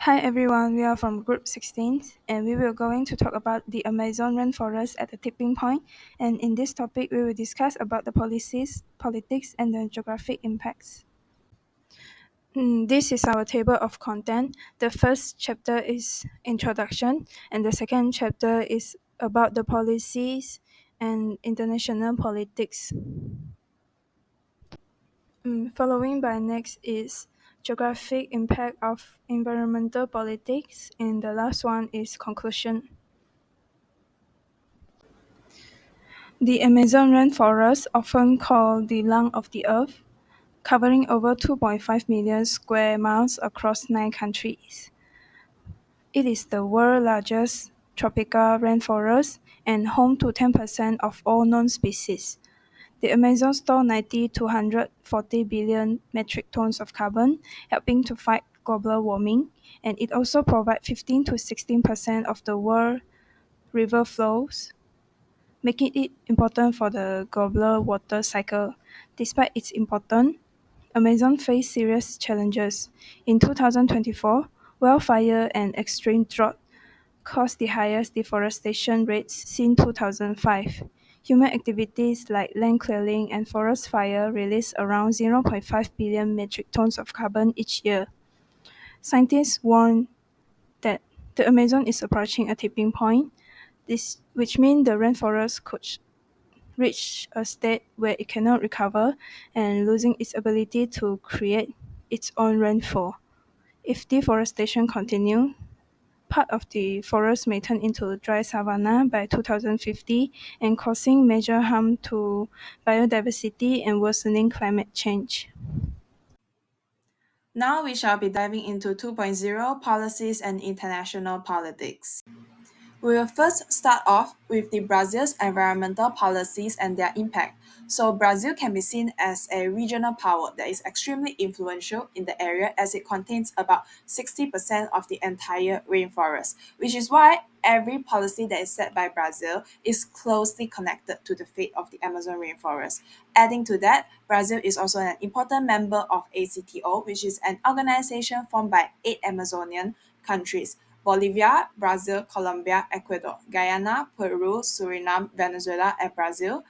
Hi everyone, we are from Group 16 and we will going to talk about the Amazon rainforest at the tipping point. And in this topic, we will discuss about the policies, politics, and the geographic impacts. This is our table of content. The first chapter is introduction, and the second chapter is about the policies and international politics. Following by next is geographic impact of environmental politics, and the last one is conclusion. The Amazon rainforest, often called the lung of the earth, covering over 2.5 million square miles across 9 countries. It is the world's largest tropical rainforest and home to 10% of all known species. The Amazon stores 90 to 140 billion metric tons of carbon, helping to fight global warming, and it also provides 15 to 16% of the world river flows, making it important for the global water cycle. Despite its importance, Amazon faced serious challenges. In 2024, wildfire and extreme drought caused the highest deforestation rates since 2005. Human activities like land clearing and forest fire release around zero point 0.5 billion metric tons of carbon each year. Scientists warn that the Amazon is approaching a tipping point, which means the rainforest could reach a state where it cannot recover and losing its ability to create its own rainfall. If deforestation continues, part of the forest may turn into dry savanna by 2050 and causing major harm to biodiversity and worsening climate change. Now we shall be diving into 2.0 policies and international politics. We will first start off with the Brazil's environmental policies and their impact. So Brazil can be seen as a regional power that is extremely influential in the area as it contains about 60% of the entire rainforest, which is why every policy that is set by Brazil is closely connected to the fate of the Amazon rainforest. Adding to that, Brazil is also an important member of ACTO, which is an organization formed by 8 Amazonian countries: Bolivia, Brazil, Colombia, Ecuador, Guyana, Peru, Suriname, Venezuela, and Brazil,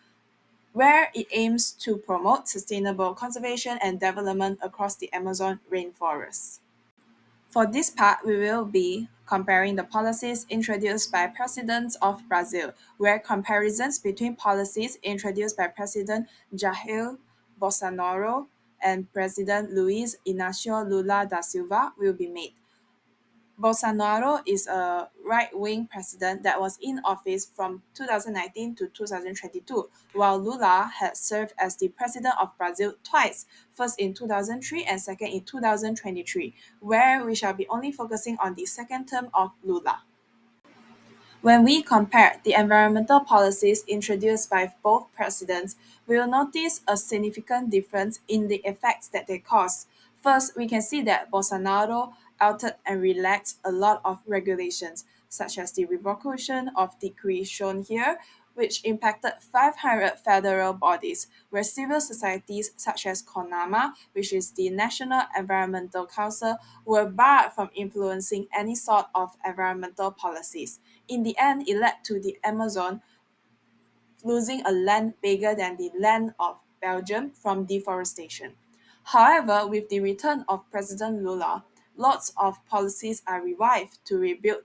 where it aims to promote sustainable conservation and development across the Amazon rainforest. For this part, we will be comparing the policies introduced by presidents of Brazil, where comparisons between policies introduced by President Jair Bolsonaro and President Luiz Inácio Lula da Silva will be made. Bolsonaro is a right-wing president that was in office from 2019 to 2022, while Lula had served as the president of Brazil twice, first in 2003 and second in 2023, where we shall be only focusing on the second term of Lula. When we compare the environmental policies introduced by both presidents, we will notice a significant difference in the effects that they cause. First, we can see that Bolsonaro altered and relaxed a lot of regulations, such as the revocation of decree shown here, which impacted 500 federal bodies, where civil societies such as CONAMA, which is the National Environmental Council, were barred from influencing any sort of environmental policies. In the end, it led to the Amazon losing a land bigger than the land of Belgium from deforestation. However, with the return of President Lula, lots of policies are revived to rebuild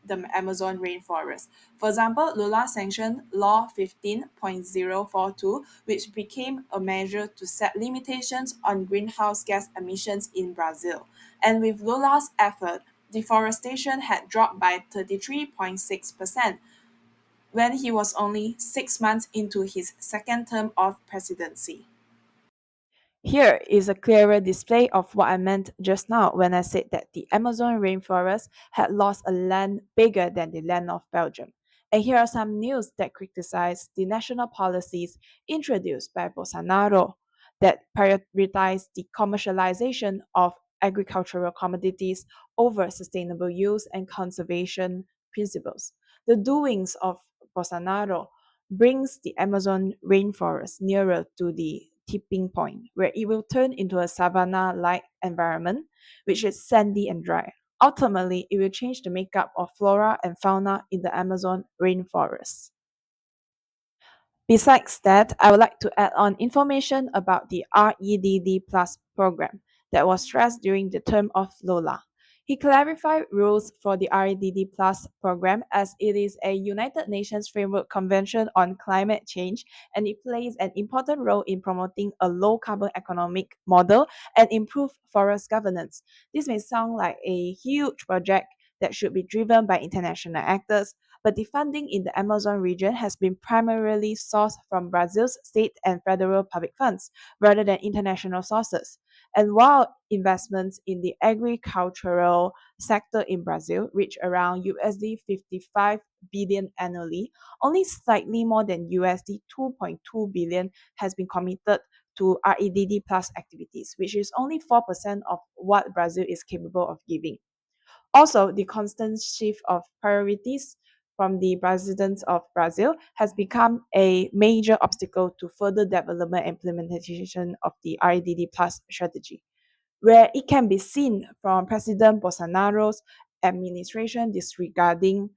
the Amazon rainforest. For example, Lula sanctioned Law 15.042, which became a measure to set limitations on greenhouse gas emissions in Brazil. And with Lula's effort, deforestation had dropped by 33.6% when he was only 6 months into his second term of presidency. Here is a clearer display of what I meant just now when I said that the Amazon rainforest had lost a land bigger than the land of Belgium. And here are some news that criticize the national policies introduced by Bolsonaro that prioritize the commercialization of agricultural commodities over sustainable use and conservation principles. The doings of Bolsonaro brings the Amazon rainforest nearer to the tipping point where it will turn into a savanna like environment, which is sandy and dry. Ultimately, it will change the makeup of flora and fauna in the Amazon rainforest. Besides that, I would like to add on information about the REDD Plus program that was stressed during the term of Lola. He clarified rules for the REDD Plus program as it is a United Nations Framework Convention on Climate Change and it plays an important role in promoting a low carbon economic model and improve forest governance. This may sound like a huge project that should be driven by international actors, but the funding in the Amazon region has been primarily sourced from Brazil's state and federal public funds rather than international sources. And while investments in the agricultural sector in Brazil reach around USD 55 billion annually, only slightly more than USD 2.2 billion has been committed to REDD plus activities, which is only 4% of what Brazil is capable of giving. Also, the constant shift of priorities from the presidents of Brazil has become a major obstacle to further development and implementation of the REDD Plus strategy, where it can be seen from President Bolsonaro's administration disregarding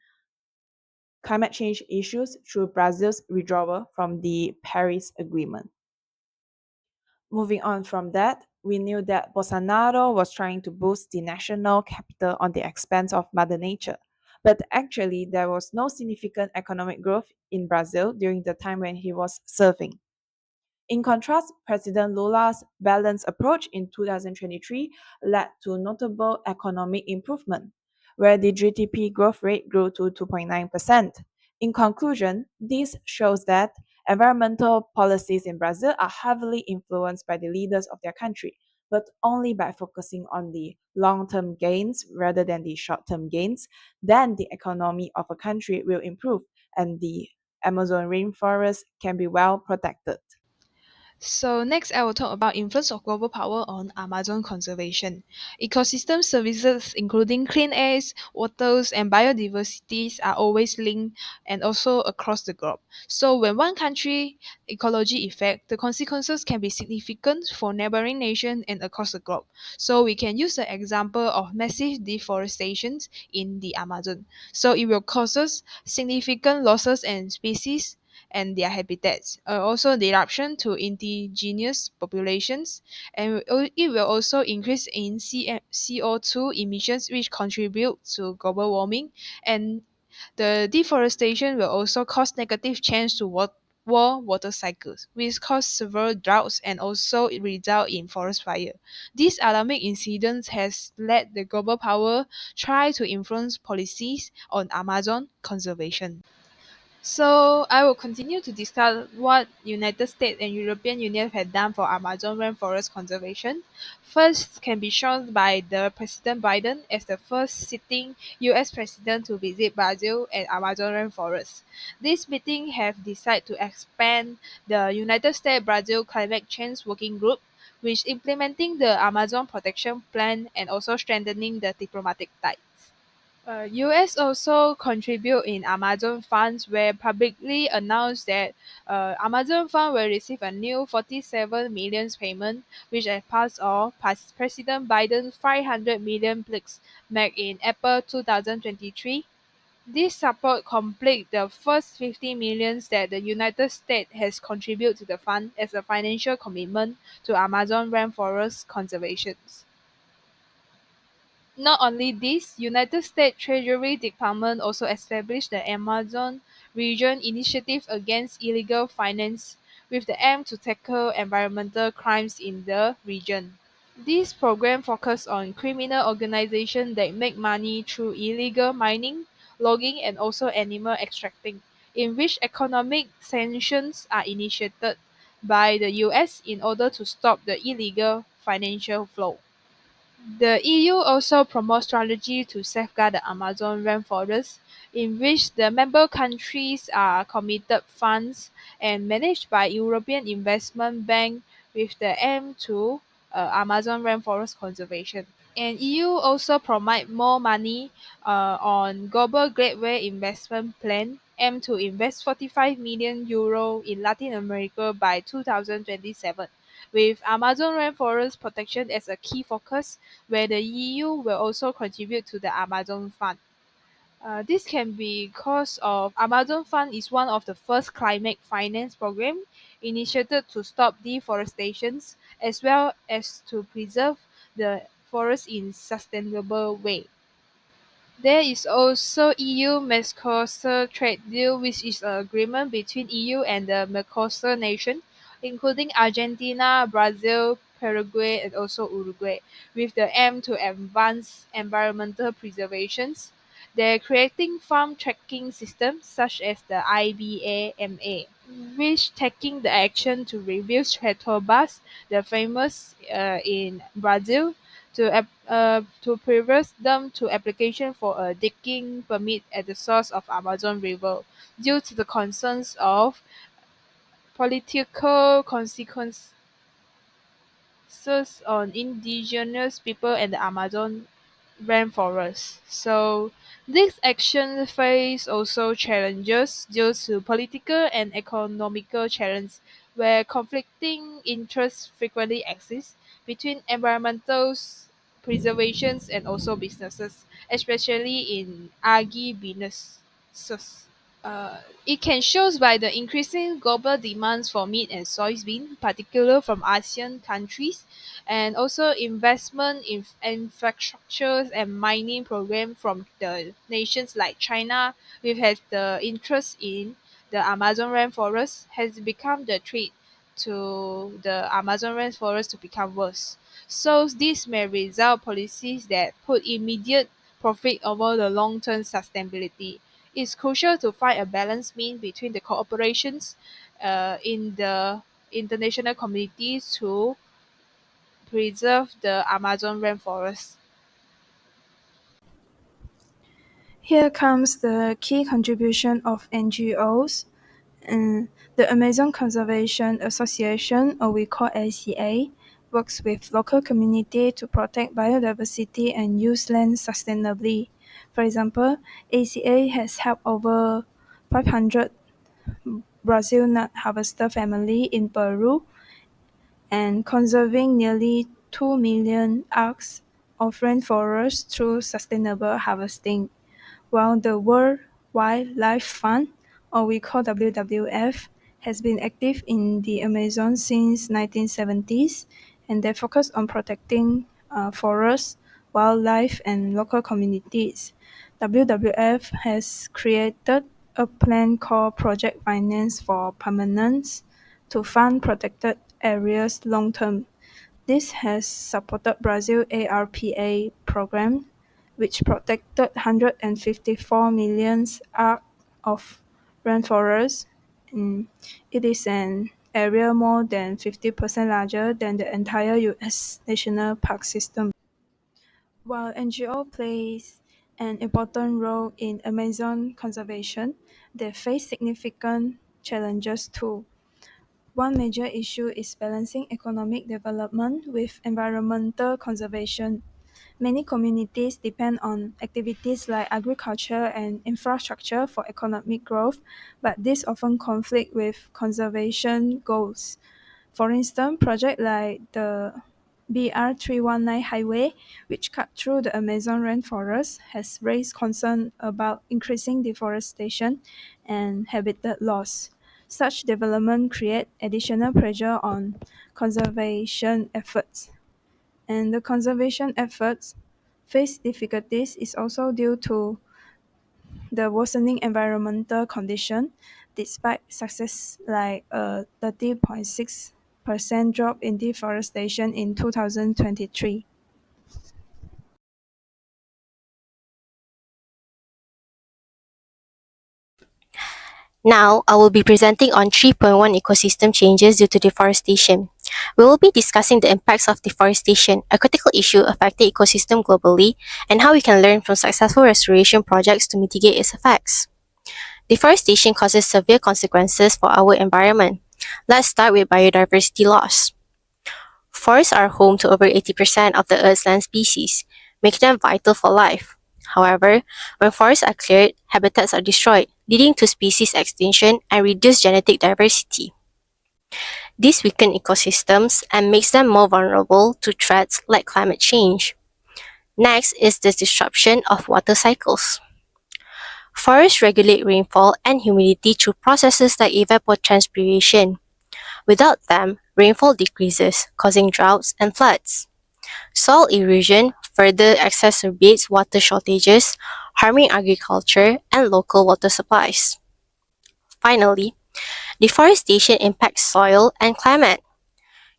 climate change issues through Brazil's withdrawal from the Paris Agreement. Moving on from that, we knew that Bolsonaro was trying to boost the national capital on the expense of Mother Nature. But actually, there was no significant economic growth in Brazil during the time when he was serving. In contrast, President Lula's balanced approach in 2023 led to notable economic improvement, where the GDP growth rate grew to 2.9%. In conclusion, this shows that environmental policies in Brazil are heavily influenced by the leaders of their country, but only by focusing on the long term gains rather than the short term gains, then the economy of a country will improve and the Amazon rainforest can be well protected. So next, I will talk about influence of global power on Amazon conservation. Ecosystem services, including clean airs, waters, and biodiversity, are always linked and also across the globe. So when one country ecology effect, the consequences can be significant for neighboring nations and across the globe. So we can use the example of massive deforestation in the Amazon. So it will causes significant losses in species and their habitats. Also, the eruption to indigenous populations, and it will also increase in CO2 emissions, which contribute to global warming. And the deforestation will also cause negative change to water cycles, which cause severe droughts and also result in forest fire. These alarming incidents has led the global power try to influence policies on Amazon conservation. So I will continue to discuss what United States and European Union have done for Amazon rainforest conservation. First can be shown by the President Biden as the first sitting US president to visit Brazil and Amazon rainforest. This meeting have decided to expand the United States Brazil Climate Change Working Group, which implementing the Amazon Protection Plan and also strengthening the diplomatic ties. US also contribute in Amazon funds where publicly announced that Amazon fund will receive a new 47 million payment, which as part of President Biden's 500 million pledge made in April 2023. This support complete the first 50 millions that the United States has contributed to the fund as a financial commitment to Amazon rainforest conservation. Not only this, United States Treasury Department also established the Amazon Region Initiative Against Illegal Finance with the aim to tackle environmental crimes in the region. This program focuses on criminal organizations that make money through illegal mining, logging, and also animal extracting, in which economic sanctions are initiated by the US in order to stop the illegal financial flow. The EU also promotes strategy to safeguard the Amazon rainforest, in which the member countries are committed funds and managed by European Investment Bank with the aim to Amazon rainforest conservation. And EU also provide more money on Global Gateway Investment Plan, aim to invest 45 million euro in Latin America by 2027. with Amazon rainforest protection as a key focus, where the EU will also contribute to the Amazon Fund. This can be because of Amazon Fund is one of the first climate finance program initiated to stop deforestation as well as to preserve the forest in sustainable way. There is also EU-Mercosur trade deal, which is an agreement between EU and the Mercosur nation, including Argentina, Brazil, Paraguay, and also Uruguay, with the aim to advance environmental preservations. They're creating farm tracking systems such as the IBAMA, which taking the action to reduce Petrobras, the famous in Brazil, to prevent them to application for a digging permit at the source of Amazon River due to the concerns of political consequences on indigenous people and the Amazon rainforest. So this action face also challenges due to political and economical challenges where conflicting interests frequently exist between environmental preservations and also businesses, especially in agribusinesses. It can shows by the increasing global demands for meat and soybean, particularly from ASEAN countries, and also investment in infrastructures and mining program from the nations like China, which has the interest in the Amazon rainforest, has become the threat to the Amazon rainforest to become worse. So this may result policies that put immediate profit over the long-term sustainability. It's crucial to find a balance mean between the cooperations in the international communities to preserve the Amazon rainforest. Here comes the key contribution of NGOs. The Amazon Conservation Association, or we call ACA, works with local community to protect biodiversity and use land sustainably. For example, ACA has helped over 500 Brazil nut harvester family in Peru and conserving nearly 2 million acres of rainforest through sustainable harvesting, while the World Wildlife Fund, or we call WWF, has been active in the Amazon since 1970s, and they focus on protecting forests, wildlife, and local communities. WWF has created a plan called Project Finance for Permanence to fund protected areas long term. This has supported Brazil ARPA program, which protected 154 million arc of rainforest. Mm, It is an area more than 50% larger than the entire US national park system. While NGO plays an important role in Amazon conservation, they face significant challenges too. One major issue is balancing economic development with environmental conservation. Many communities depend on activities like agriculture and infrastructure for economic growth, but this often conflict with conservation goals. For instance, projects like the BR319 highway, which cut through the Amazon rainforest, has raised concern about increasing deforestation and habitat loss. Such development create additional pressure on conservation efforts. And the conservation efforts face difficulties is also due to the worsening environmental condition, despite success like a 30.6% drop in deforestation in 2023. Now, I will be presenting on 3.1 ecosystem changes due to deforestation. We will be discussing the impacts of deforestation, a critical issue affecting ecosystem globally, and how we can learn from successful restoration projects to mitigate its effects. Deforestation causes severe consequences for our environment. Let's start with biodiversity loss. Forests are home to over 80% of the Earth's land species, making them vital for life. However, when forests are cleared, habitats are destroyed, leading to species extinction and reduced genetic diversity. This weakens ecosystems and makes them more vulnerable to threats like climate change. Next is the disruption of water cycles. Forests regulate rainfall and humidity through processes like evapotranspiration. Without them, rainfall decreases, causing droughts and floods. Soil erosion further exacerbates water shortages, harming agriculture and local water supplies. Finally, deforestation impacts soil and climate.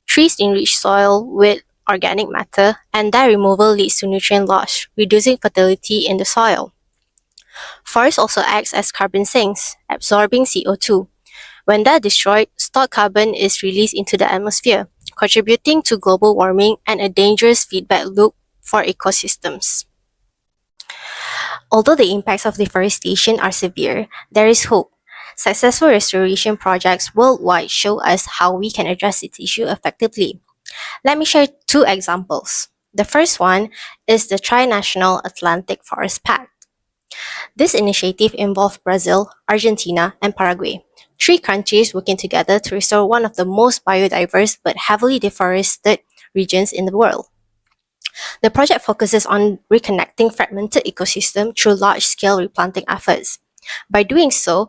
Trees enrich soil with organic matter, and that removal leads to nutrient loss, reducing fertility in the soil. Forests also acts as carbon sinks, absorbing CO2. When they're destroyed, stored carbon is released into the atmosphere, contributing to global warming and a dangerous feedback loop for ecosystems. Although the impacts of deforestation are severe, there is hope. Successful restoration projects worldwide show us how we can address this issue effectively. Let me share two examples. The first one is the Trinational Atlantic Forest Pact. This initiative involved Brazil, Argentina, and Paraguay, three countries working together to restore one of the most biodiverse but heavily deforested regions in the world. The project focuses on reconnecting fragmented ecosystems through large-scale replanting efforts. By doing so,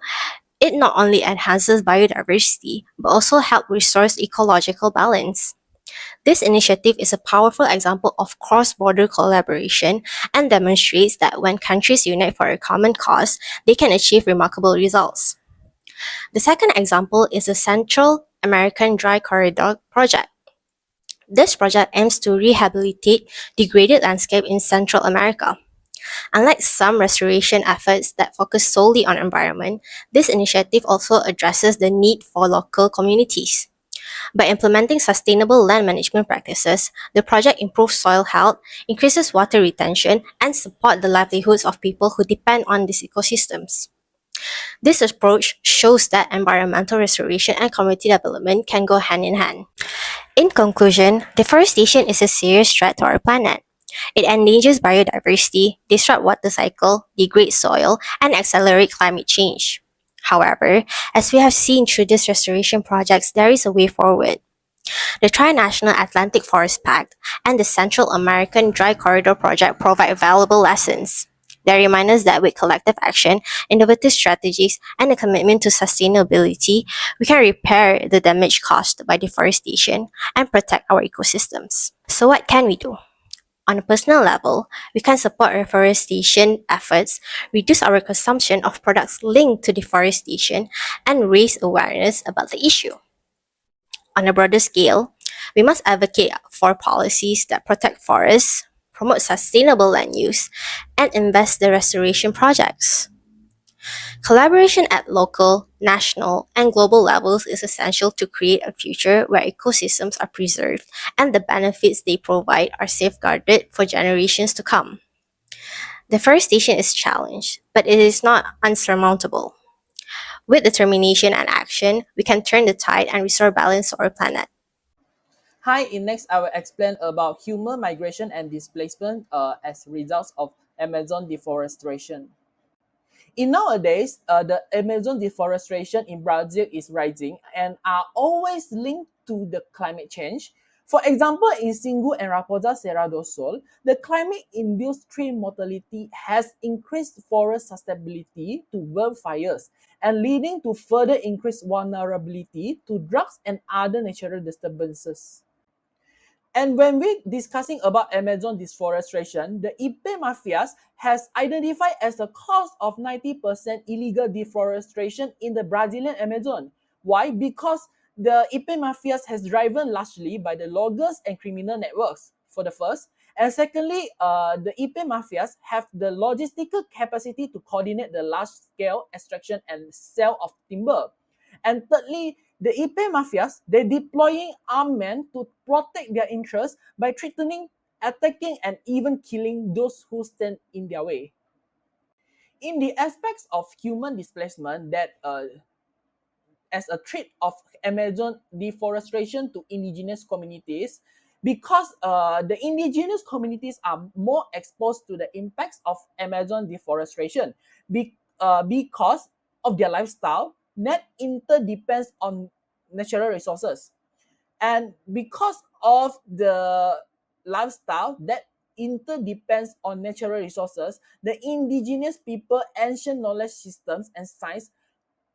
it not only enhances biodiversity but also helps restore ecological balance. This initiative is a powerful example of cross-border collaboration and demonstrates that when countries unite for a common cause, they can achieve remarkable results. The second example is the Central American Dry Corridor Project. This project aims to rehabilitate degraded landscape in Central America. Unlike some restoration efforts that focus solely on environment, this initiative also addresses the need for local communities. By implementing sustainable land management practices, the project improves soil health, increases water retention, and support the livelihoods of people who depend on these ecosystems. This approach shows that environmental restoration and community development can go hand in hand. In conclusion, deforestation is a serious threat to our planet. It endangers biodiversity, disrupts water cycle, degrades soil, and accelerates climate change. However, as we have seen through these restoration projects, there is a way forward. The Tri-National Atlantic Forest Pact and the Central American Dry Corridor Project provide valuable lessons. They remind us that with collective action, innovative strategies, and a commitment to sustainability, we can repair the damage caused by deforestation and protect our ecosystems. So, what can we do? On a personal level, we can support reforestation efforts, reduce our consumption of products linked to deforestation, and raise awareness about the issue. On a broader scale, we must advocate for policies that protect forests, promote sustainable land use, and invest in restoration projects. Collaboration at local, national, and global levels is essential to create a future where ecosystems are preserved and the benefits they provide are safeguarded for generations to come. Deforestation is challenged, but it is not unsurmountable. With determination and action, we can turn the tide and restore balance to our planet. Hi, in next I will explain about human migration and displacement as results of Amazon deforestation. In nowadays, the Amazon deforestation in Brazil is rising and are always linked to the climate change. For example, in Singu and Raposa Serra do Sol, the climate-induced tree mortality has increased forest susceptibility to wildfires and leading to further increased vulnerability to drugs and other natural disturbances. And when we're discussing about Amazon deforestation, the Ipe mafias has identified as the cause of 90% illegal deforestation in the Brazilian Amazon. Why? Because the Ipe mafias has driven largely by the loggers and criminal networks, for the first. And secondly, the Ipe mafias have the logistical capacity to coordinate the large-scale extraction and sale of timber. And thirdly, the Ipe mafias, they're deploying armed men to protect their interests by threatening, attacking, and even killing those who stand in their way. In the aspects of human displacement that as a threat of Amazon deforestation to indigenous communities, because the indigenous communities are more exposed to the impacts of Amazon deforestation because of their lifestyle, net interdepends on natural resources. And because of the lifestyle that interdepends on natural resources, the indigenous people, ancient knowledge systems, and science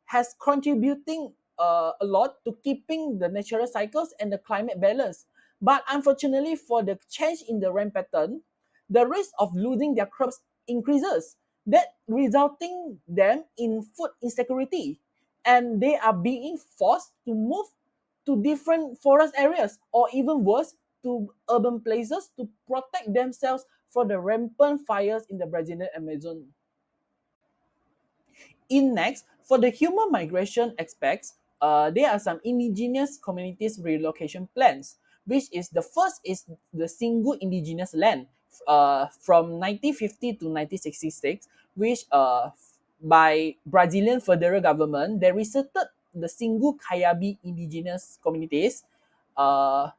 has contributing a lot to keeping the natural cycles and the climate balance. But unfortunately, for the change in the rain pattern, the risk of losing their crops increases, that resulting them in food insecurity, and they are being forced to move to different forest areas, or even worse, to urban places to protect themselves from the rampant fires in the Brazilian Amazon. In next, for the human migration aspects, there are some indigenous communities relocation plans, which is the first is the single indigenous land from 1950 to 1966, which by Brazilian federal government, they resettled the single Kayabi indigenous communities uh,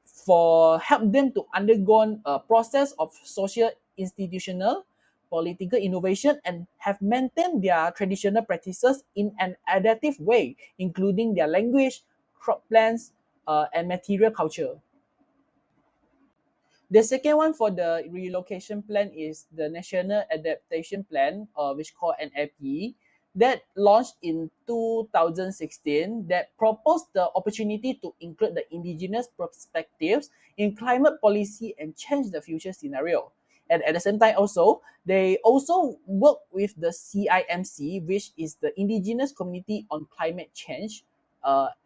for help them to undergo a process of social, institutional, political innovation and have maintained their traditional practices in an adaptive way, including their language, crop plants, and material culture. The second one for the relocation plan is the National Adaptation Plan, which called NAP, that launched in 2016 that proposed the opportunity to include the indigenous perspectives in climate policy and change the future scenario. And at the same time also, they also work with the CIMC, which is the Indigenous Community on Climate Change,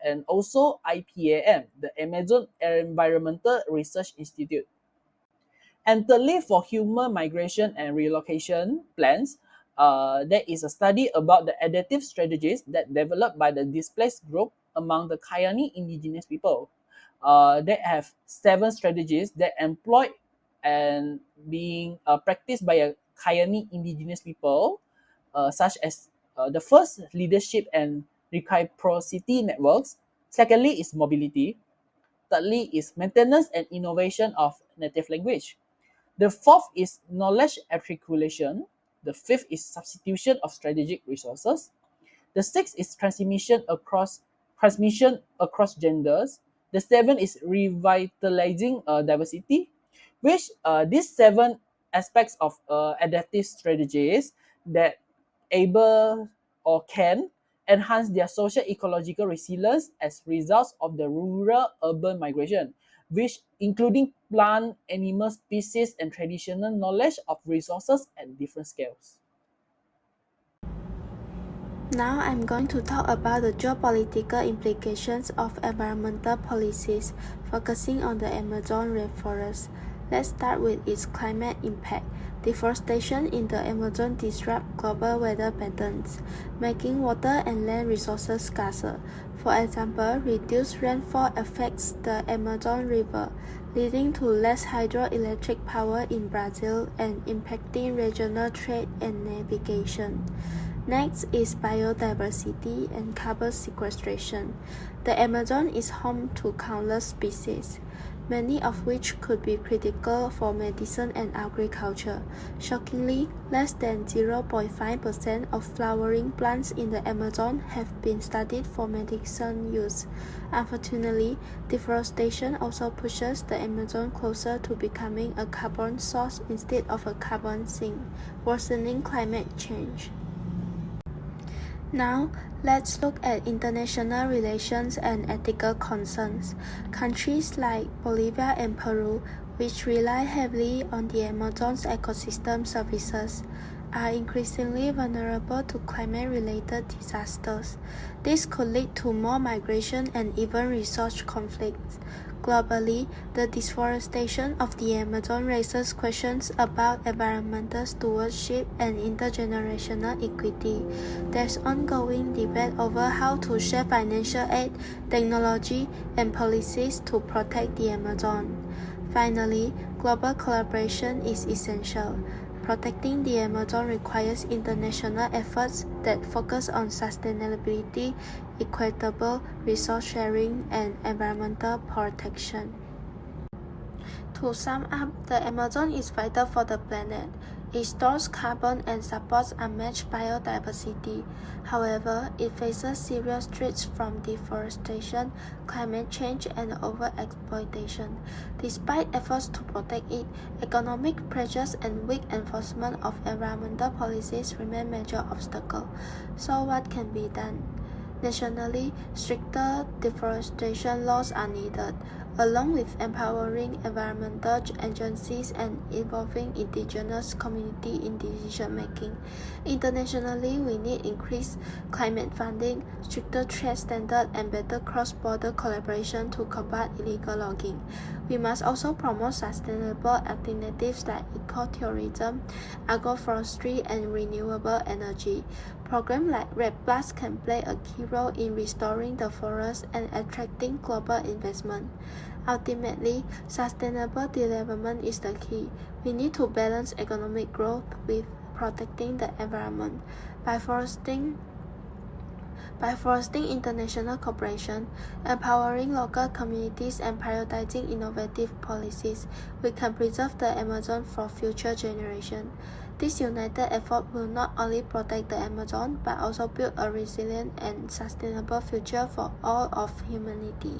and also IPAM, the Amazon Environmental Research Institute. And thirdly, for human migration and relocation plans, there is a study about the adaptive strategies that developed by the displaced group among the Kayanni indigenous people. They have 7 strategies that employ and being practiced by a Kayanni indigenous people, such as the first, leadership and reciprocity networks. Secondly is mobility. Thirdly is maintenance and innovation of native language. The fourth is knowledge articulation. The fifth is substitution of strategic resources. The sixth is transmission across genders. The seventh is revitalizing diversity, which these 7 aspects of adaptive strategies that able or can enhance their social ecological resilience as results of the rural urban migration, which including plant, animal species, and traditional knowledge of resources at different scales. Now I'm going to talk about the geopolitical implications of environmental policies, focusing on the Amazon rainforest. Let's start with its climate impact. Deforestation in the Amazon disrupts global weather patterns, making water and land resources scarcer. For example, reduced rainfall affects the Amazon River, leading to less hydroelectric power in Brazil and impacting regional trade and navigation. Next is biodiversity and carbon sequestration. The Amazon is home to countless species, many of which could be critical for medicine and agriculture. Shockingly, less than 0.5% of flowering plants in the Amazon have been studied for medicinal use. Unfortunately, deforestation also pushes the Amazon closer to becoming a carbon source instead of a carbon sink, worsening climate change. Now, let's look at international relations and ethical concerns. Countries like Bolivia and Peru, which rely heavily on the Amazon's ecosystem services, are increasingly vulnerable to climate-related disasters. This could lead to more migration and even resource conflicts. Globally, the deforestation of the Amazon raises questions about environmental stewardship and intergenerational equity. There's ongoing debate over how to share financial aid, technology, and policies to protect the Amazon. Finally, global collaboration is essential. Protecting the Amazon requires international efforts that focus on sustainability, equitable resource sharing, and environmental protection. To sum up, the Amazon is vital for the planet. It stores carbon and supports unmatched biodiversity. However, it faces serious threats from deforestation, climate change, and overexploitation. Despite efforts to protect it, economic pressures and weak enforcement of environmental policies remain major obstacles. So what can be done? Nationally, stricter deforestation laws are needed, along with empowering environmental agencies and involving indigenous communities in decision-making. Internationally, we need increased climate funding, stricter trade standards, and better cross-border collaboration to combat illegal logging. We must also promote sustainable alternatives like ecotourism, agroforestry, and renewable energy. Programs like RED Plus can play a key role in restoring the forest and attracting global investment. Ultimately, sustainable development is the key. We need to balance economic growth with protecting the environment. By fostering international cooperation, empowering local communities, and prioritizing innovative policies, we can preserve the Amazon for future generations. This united effort will not only protect the Amazon but also build a resilient and sustainable future for all of humanity.